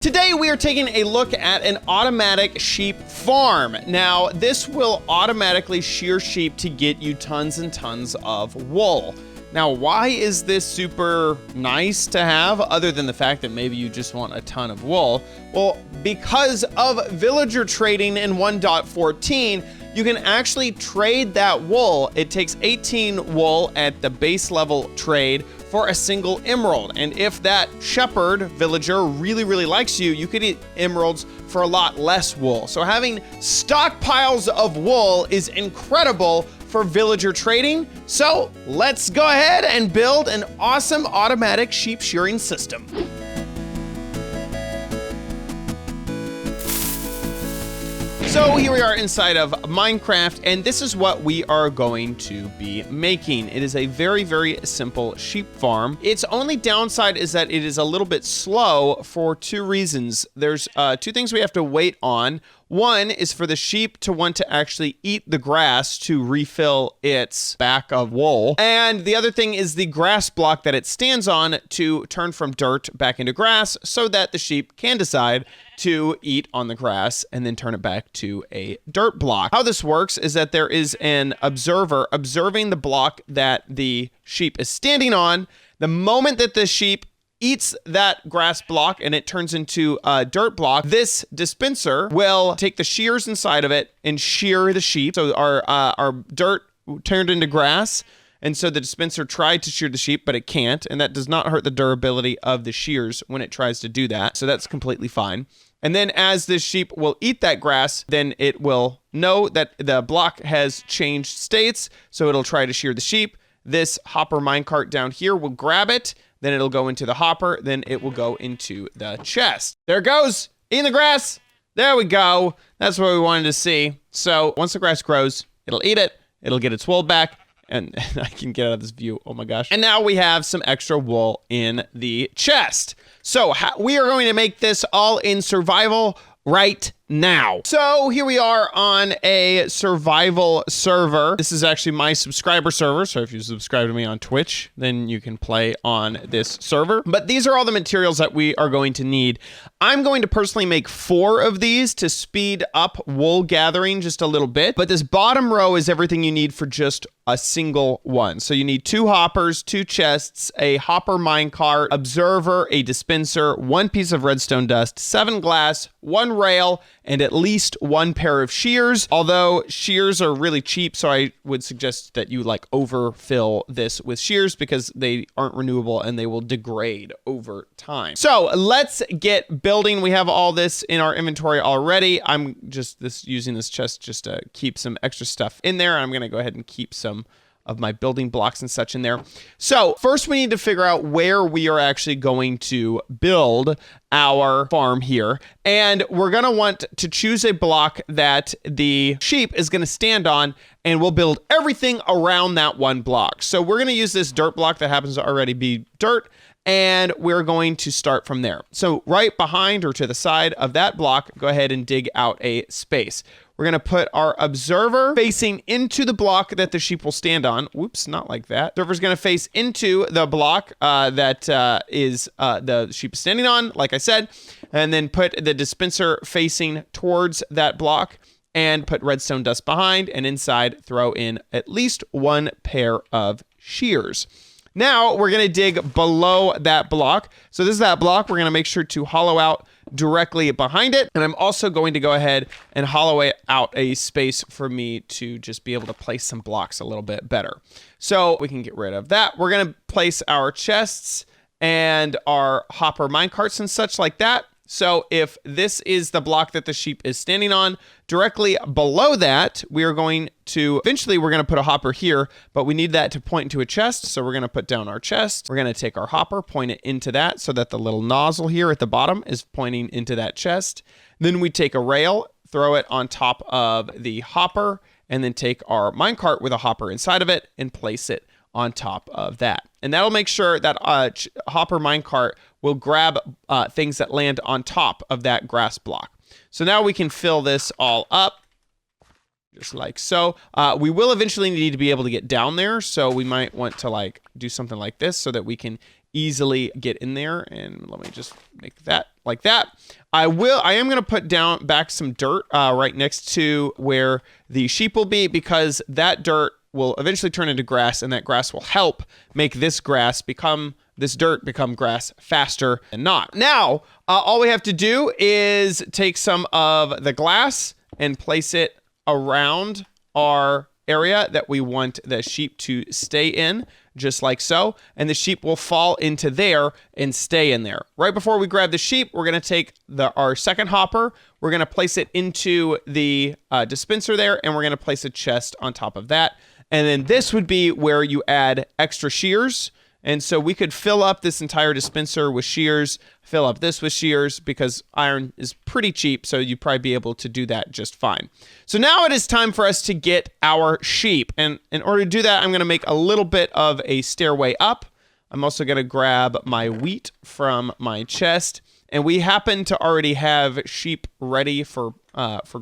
Today we are taking a look at an automatic sheep farm. Now, this will automatically shear sheep to get you tons and tons of wool. Now, why is this super nice to have, other than the fact that maybe you just want a ton of wool? Well, because of villager trading in 1.14, you can actually trade that wool. It takes 18 wool at the base level trade for a single emerald. And if that shepherd villager really likes you, you could get emeralds for a lot less wool. So having stockpiles of wool is incredible for villager trading. So let's go ahead and build an awesome automatic sheep shearing system. So here we are inside of Minecraft, and this is what we are going to be making. It is a very simple sheep farm. Its only downside is that it is a little bit slow for two reasons. There's two things we have to wait on. One is for the sheep to want to actually eat the grass to refill its back of wool. And the other thing is the grass block that it stands on to turn from dirt back into grass so that the sheep can decide to eat on the grass and then turn it back to a dirt block. How this works is that there is an observer observing the block that the sheep is standing on. The moment that the sheep eats that grass block and it turns into a dirt block, this dispenser will take the shears inside of it and shear the sheep. So our dirt turned into grass, and so the dispenser tried to shear the sheep, but it can't, and that does not hurt the durability of the shears when it tries to do that. So that's completely fine. And then as this sheep will eat that grass, then it will know that the block has changed states, so it'll try to shear the sheep. This hopper minecart down here will grab it, then it'll go into the hopper, then it will go into the chest. There it goes, eating the grass. There we go. That's what we wanted to see. So once the grass grows, it'll eat it, it'll get its wool back, and I can get out of this view, oh my gosh. And now we have some extra wool in the chest. So we are going to make this all in survival right now. So here we are on a survival server. This is actually my subscriber server. So if you subscribe to me on Twitch, then you can play on this server. But these are all the materials that we are going to need. I'm going to personally make 4 of these to speed up wool gathering just a little bit. But this bottom row is everything you need for just a single one. So you need 2 hoppers, 2 chests, a hopper minecart, observer, a dispenser, 1 piece of redstone dust, 7 glass, 1 rail, and at least 1 pair of shears. Although shears are really cheap, so I would suggest that you like overfill this with shears because they aren't renewable and they will degrade over time. So let's get building. We have all this in our inventory already. I'm just using this chest just to keep some extra stuff in there. I'm gonna go ahead and keep some of my building blocks and such in there. So first we need to figure out where we are actually going to build our farm here. And we're gonna want to choose a block that the sheep is gonna stand on, and we'll build everything around that one block. So we're gonna use this dirt block that happens to already be dirt, and we're going to start from there. So right behind or to the side of that block, go ahead and dig out a space. We're gonna put our observer facing into the block that the sheep will stand on. Whoops, not like that. Observer's gonna face into the block that is the sheep standing on, like I said, and then put the dispenser facing towards that block and put redstone dust behind, and inside throw in at least 1 pair of shears. Now we're gonna dig below that block. So this is that block. We're gonna make sure to hollow out directly behind it. And I'm also going to go ahead and hollow out a space for me to just be able to place some blocks a little bit better. So we can get rid of that. We're gonna place our chests and our hopper minecarts and such like that. So if this is the block that the sheep is standing on, directly below that, we're going to put a hopper here, but we need that to point into a chest. So we're gonna put down our chest. We're gonna take our hopper, point it into that so that the little nozzle here at the bottom is pointing into that chest. Then we take a rail, throw it on top of the hopper, and then take our minecart with a hopper inside of it and place it on top of that. And that'll make sure that hopper minecart will grab things that land on top of that grass block. So now we can fill this all up just like so. We will eventually need to be able to get down there, so we might want to like do something like this so that we can easily get in there. And let me just make that like that. I am going to put back some dirt right next to where the sheep will be, because that dirt will eventually turn into grass, and that grass will help make this dirt become grass faster than not. Now, all we have to do is take some of the glass and place it around our area that we want the sheep to stay in, just like so, and the sheep will fall into there and stay in there. Right before we grab the sheep, we're going to take our second hopper, we're going to place it into the dispenser there, and we're going to place a chest on top of that. And then this would be where you add extra shears. And so we could fill up this entire dispenser with shears, fill up this with shears, because iron is pretty cheap, so you'd probably be able to do that just fine. So now it is time for us to get our sheep. And in order to do that, I'm going to make a little bit of a stairway up. I'm also going to grab my wheat from my chest. And we happen to already have sheep ready for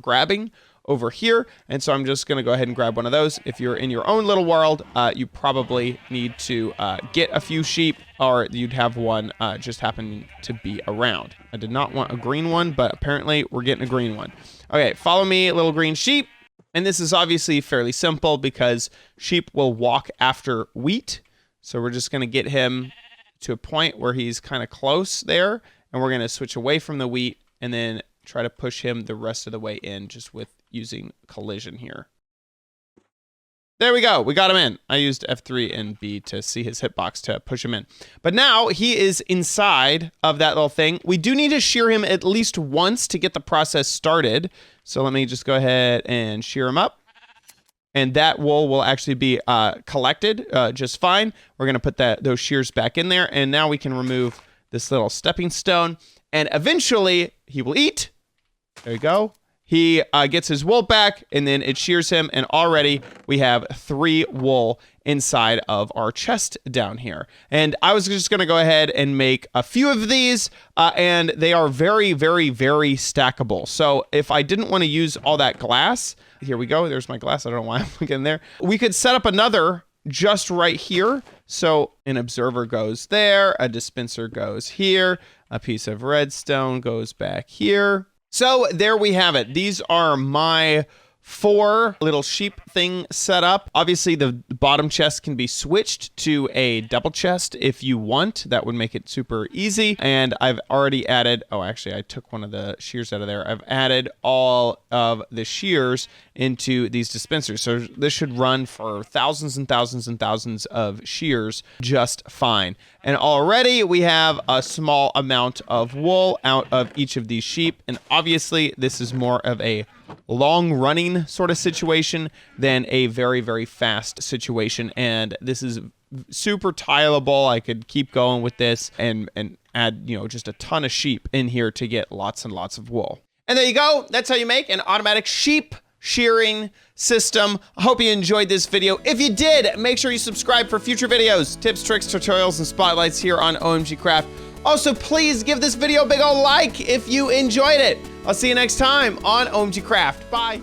grabbing over here, and so I'm just going to go ahead and grab one of those. If you're in your own little world, you probably need to get a few sheep, or you'd have one just happen to be around. I did not want a green one, but apparently we're getting a green one. Okay, follow me, little green sheep. And this is obviously fairly simple because sheep will walk after wheat. So we're just going to get him to a point where he's kind of close there, and we're going to switch away from the wheat and then try to push him the rest of the way in, just with using collision here. There we go. We got him in. I used F3 and B to see his hitbox to push him in. But now he is inside of that little thing. We do need to shear him at least once to get the process started. So let me just go ahead and shear him up. And that wool will actually be collected just fine. We're going to put those shears back in there. And now we can remove this little stepping stone. And eventually he will eat. There you go. He gets his wool back, and then it shears him, and already we have 3 wool inside of our chest down here. And I was just going to go ahead and make a few of these, and they are very, very, very stackable. So if I didn't want to use all that glass, here we go. There's my glass. I don't know why I'm looking there. We could set up another just right here. So an observer goes there, a dispenser goes here, a piece of redstone goes back here. So there we have it. These are my 4 little sheep thing set up. Obviously, the bottom chest can be switched to a double chest if you want. That would make it super easy. And I've already added, oh, actually, I took one of the shears out of there. I've added all of the shears into these dispensers. So this should run for thousands and thousands and thousands of shears just fine. And already we have a small amount of wool out of each of these sheep. And obviously, this is more of a long running sort of situation than a very, very fast situation. And this is super tileable. I could keep going with this and add, just a ton of sheep in here to get lots and lots of wool. And there you go. That's how you make an automatic sheep shearing system. I hope you enjoyed this video. If you did, make sure you subscribe for future videos, tips, tricks, tutorials, and spotlights here on OMG Craft. Also, please give this video a big ol' like if you enjoyed it. I'll see you next time on OMG Craft. Bye.